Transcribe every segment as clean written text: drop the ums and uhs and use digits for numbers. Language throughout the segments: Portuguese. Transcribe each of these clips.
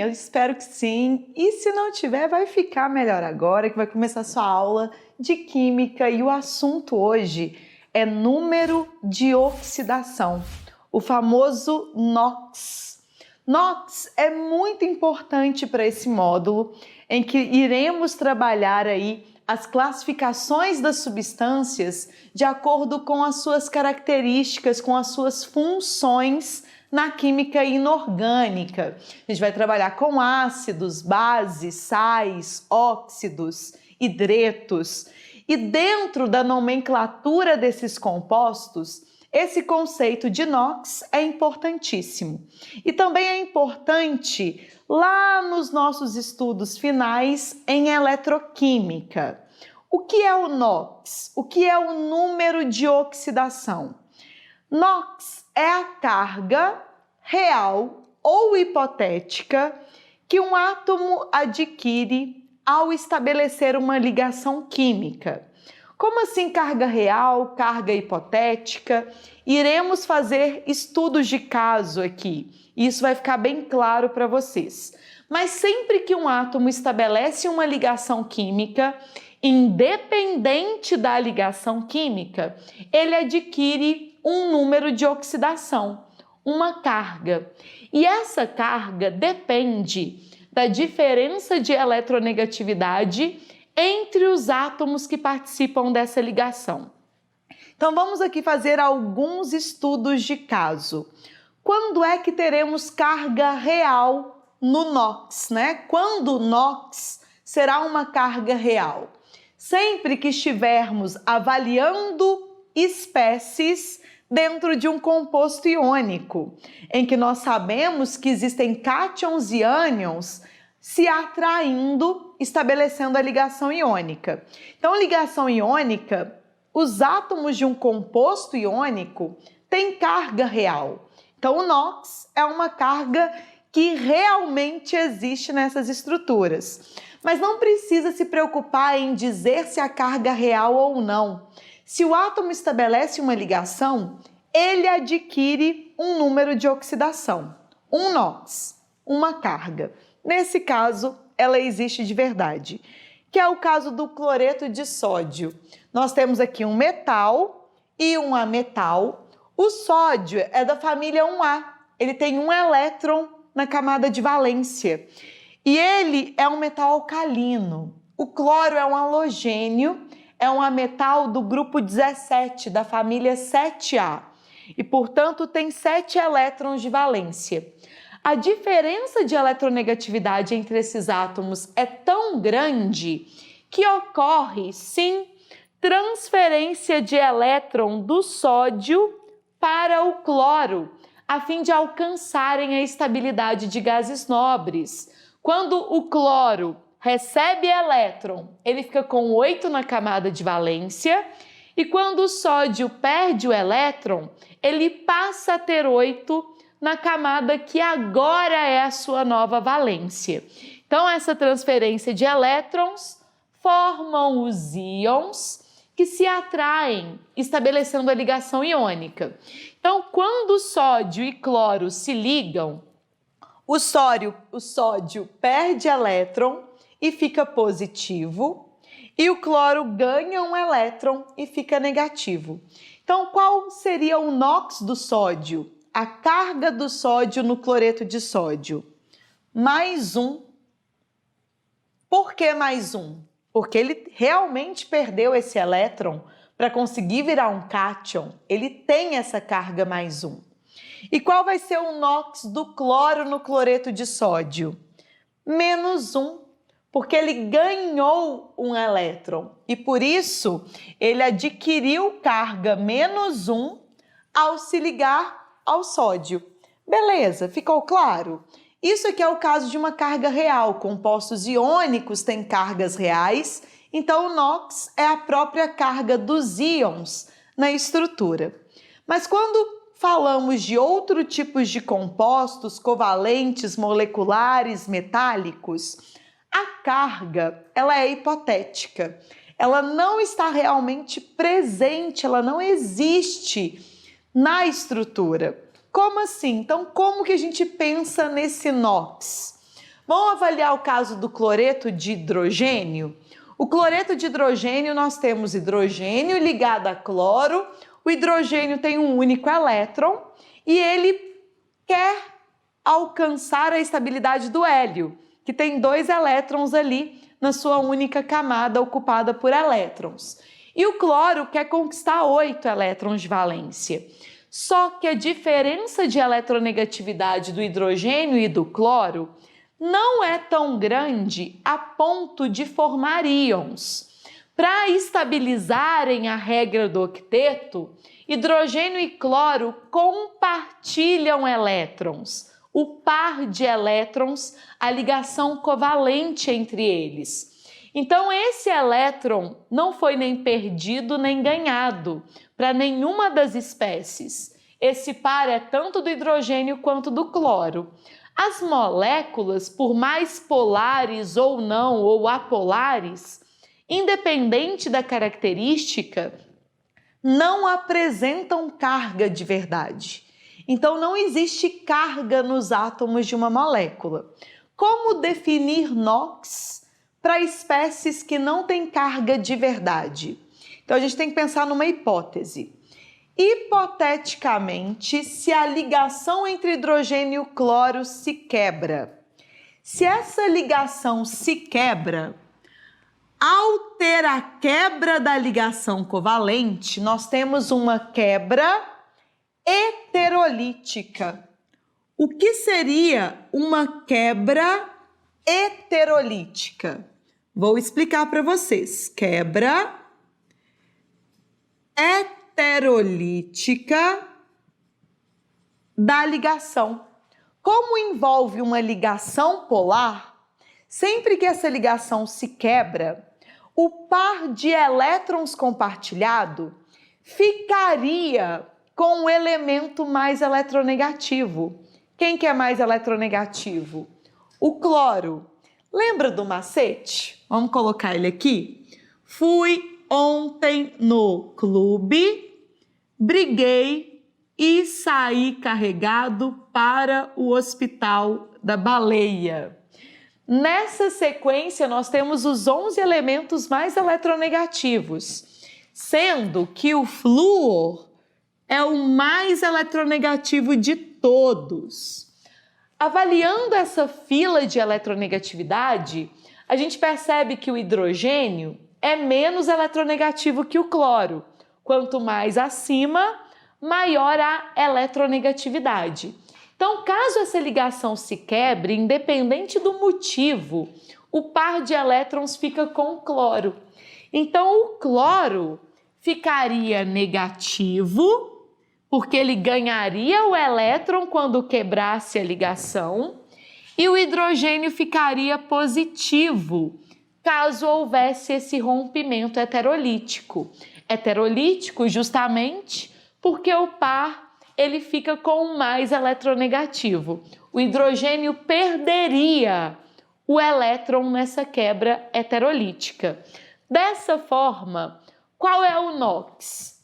Eu espero que sim. E se não tiver, vai ficar melhor agora, que vai começar a sua aula de Química e o assunto hoje é número de oxidação, o famoso NOx. NOx é muito importante para esse módulo em que iremos trabalhar aí as classificações das substâncias de acordo com as suas características, com as suas funções na química inorgânica. A gente vai trabalhar com ácidos, bases, sais, óxidos, hidretos. E dentro da nomenclatura desses compostos, esse conceito de NOx é importantíssimo. E também é importante lá nos nossos estudos finais em eletroquímica. O que é o NOx? O que é o número de oxidação? NOx é a carga real ou hipotética que um átomo adquire ao estabelecer uma ligação química. Como assim carga real, carga hipotética? Iremos fazer estudos de caso aqui, e isso vai ficar bem claro para vocês. Mas sempre que um átomo estabelece uma ligação química, independente da ligação química, ele adquire um número de oxidação, uma carga. E essa carga depende da diferença de eletronegatividade entre os átomos que participam dessa ligação. Então vamos aqui fazer alguns estudos de caso. Quando é que teremos carga real no NOx, né? Quando o NOx será uma carga real? Sempre que estivermos avaliando espécies dentro de um composto iônico, em que nós sabemos que existem cátions e ânions se atraindo, estabelecendo a ligação iônica. Então, ligação iônica, os átomos de um composto iônico têm carga real. Então, o NOx é uma carga que realmente existe nessas estruturas. Mas não precisa se preocupar em dizer se a carga é real ou não. Se o átomo estabelece uma ligação, ele adquire um número de oxidação, um NOx, uma carga. Nesse caso, ela existe de verdade, que é o caso do cloreto de sódio. Nós temos aqui um metal e um ametal. O sódio é da família 1A, ele tem um elétron na camada de valência. E ele é um metal alcalino. O cloro é um halogênio, é um ametal do grupo 17, da família 7A. E, portanto, tem 7 elétrons de valência. A diferença de eletronegatividade entre esses átomos é tão grande que ocorre, sim, transferência de elétron do sódio para o cloro, a fim de alcançarem a estabilidade de gases nobres. Quando o cloro recebe elétron, ele fica com 8 na camada de valência, e quando o sódio perde o elétron, ele passa a ter 8 na camada que agora é a sua nova valência. Então, essa transferência de elétrons formam os íons que se atraem, estabelecendo a ligação iônica. Então, quando o sódio e cloro se ligam, o sódio perde elétron e fica positivo, e o cloro ganha um elétron e fica negativo. Então, qual seria o NOx do sódio? A carga do sódio no cloreto de sódio? Mais 1. Por que mais 1? Porque ele realmente perdeu esse elétron para conseguir virar um cátion. Ele tem essa carga mais 1. E qual vai ser o NOx do cloro no cloreto de sódio? Menos 1, porque ele ganhou um elétron e por isso ele adquiriu carga menos 1 ao se ligar ao sódio. Beleza, ficou claro? Isso aqui é o caso de uma carga real. Compostos iônicos têm cargas reais, então o NOx é a própria carga dos íons na estrutura. Mas quando falamos de outros tipos de compostos covalentes, moleculares, metálicos, a carga ela é hipotética. Ela não está realmente presente, ela não existe na estrutura. Como assim? Então, como que a gente pensa nesse NOx? Vamos avaliar o caso do cloreto de hidrogênio? O cloreto de hidrogênio, nós temos hidrogênio ligado a cloro, o hidrogênio tem um único elétron e ele quer alcançar a estabilidade do hélio, que tem 2 elétrons ali na sua única camada ocupada por elétrons. E o cloro quer conquistar 8 elétrons de valência. Só que a diferença de eletronegatividade do hidrogênio e do cloro não é tão grande a ponto de formar íons. Para estabilizarem a regra do octeto, hidrogênio e cloro compartilham elétrons. O par de elétrons, a ligação covalente entre eles. Então, esse elétron não foi nem perdido nem ganhado para nenhuma das espécies. Esse par é tanto do hidrogênio quanto do cloro. As moléculas, por mais polares ou não, ou apolares, independente da característica, não apresentam carga de verdade. Então, não existe carga nos átomos de uma molécula. Como definir NOx para espécies que não têm carga de verdade? Então, a gente tem que pensar numa hipótese. Hipoteticamente, se a ligação entre hidrogênio e cloro se quebra. Se essa ligação se quebra, ao ter a quebra da ligação covalente, nós temos uma quebra heterolítica. O que seria uma quebra heterolítica? Vou explicar para vocês. Quebra heterolítica da ligação. Como envolve uma ligação polar, sempre que essa ligação se quebra, o par de elétrons compartilhado ficaria com o elemento mais eletronegativo. Quem que é mais eletronegativo? O cloro. Lembra do macete? Vamos colocar ele aqui. Fui ontem no clube, briguei e saí carregado para o hospital da baleia. Nessa sequência, nós temos os 11 elementos mais eletronegativos, sendo que o flúor é o mais eletronegativo de todos. Avaliando essa fila de eletronegatividade, a gente percebe que o hidrogênio é menos eletronegativo que o cloro. Quanto mais acima, maior a eletronegatividade. Então, caso essa ligação se quebre, independente do motivo, o par de elétrons fica com o cloro. Então, o cloro ficaria negativo, porque ele ganharia o elétron quando quebrasse a ligação, e o hidrogênio ficaria positivo, caso houvesse esse rompimento heterolítico. Heterolítico justamente porque o par ele fica com o mais eletronegativo. O hidrogênio perderia o elétron nessa quebra heterolítica. Dessa forma, qual é o NOx?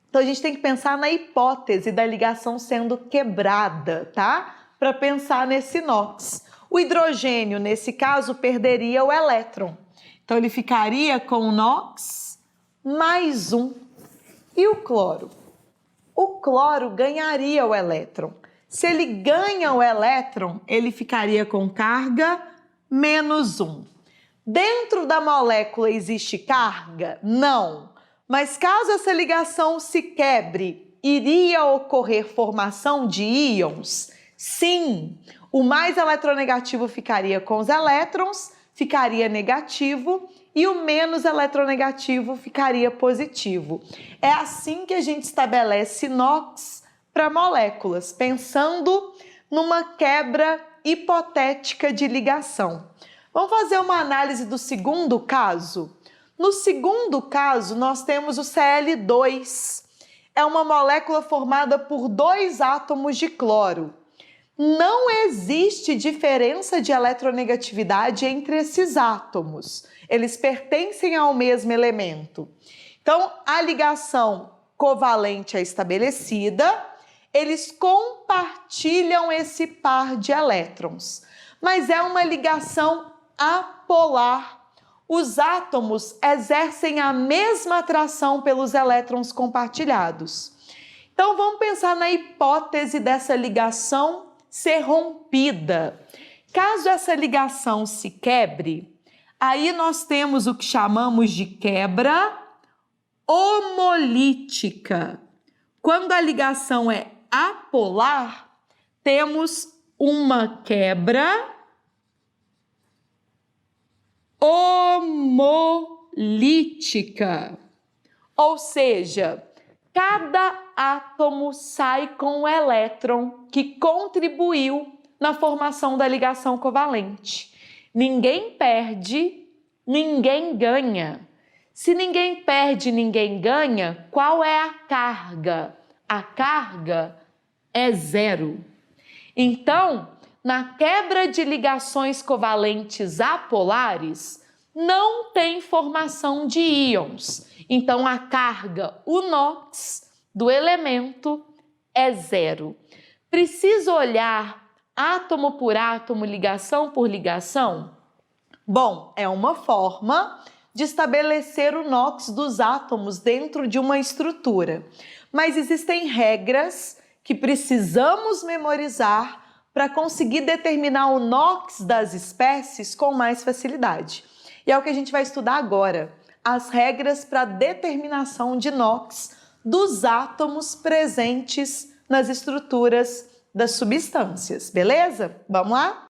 Então a gente tem que pensar na hipótese da ligação sendo quebrada, tá? Para pensar nesse NOx. O hidrogênio, nesse caso, perderia o elétron. Então ele ficaria com o NOx mais 1. E o cloro? O cloro ganharia o elétron. Se ele ganha o elétron, ele ficaria com carga menos 1. Dentro da molécula existe carga? Não. Mas caso essa ligação se quebre, iria ocorrer formação de íons? Sim. O mais eletronegativo ficaria com os elétrons, ficaria negativo, e o menos eletronegativo ficaria positivo. É assim que a gente estabelece NOx para moléculas, pensando numa quebra hipotética de ligação. Vamos fazer uma análise do segundo caso? No segundo caso, nós temos o Cl2. É uma molécula formada por 2 átomos de cloro. Não existe diferença de eletronegatividade entre esses átomos. Eles pertencem ao mesmo elemento. Então, a ligação covalente é estabelecida, eles compartilham esse par de elétrons. mas é uma ligação apolar. Os átomos exercem a mesma atração pelos elétrons compartilhados. Então, vamos pensar na hipótese dessa ligação ser rompida. Caso essa ligação se quebre, aí nós temos o que chamamos de quebra homolítica. Quando a ligação é apolar, temos uma quebra homolítica. Ou seja, cada átomo sai com o elétron que contribuiu na formação da ligação covalente. Ninguém perde, ninguém ganha. Se ninguém perde, ninguém ganha, qual é a carga? A carga é zero. Então, na quebra de ligações covalentes apolares, não tem formação de íons. Então, a carga, o NOx, do elemento é zero. Precisa olhar átomo por átomo, ligação por ligação? Bom, é uma forma de estabelecer o NOx dos átomos dentro de uma estrutura. Mas existem regras que precisamos memorizar para conseguir determinar o NOx das espécies com mais facilidade. E é o que a gente vai estudar agora, as regras para determinação de NOx dos átomos presentes nas estruturas das substâncias, beleza? Vamos lá?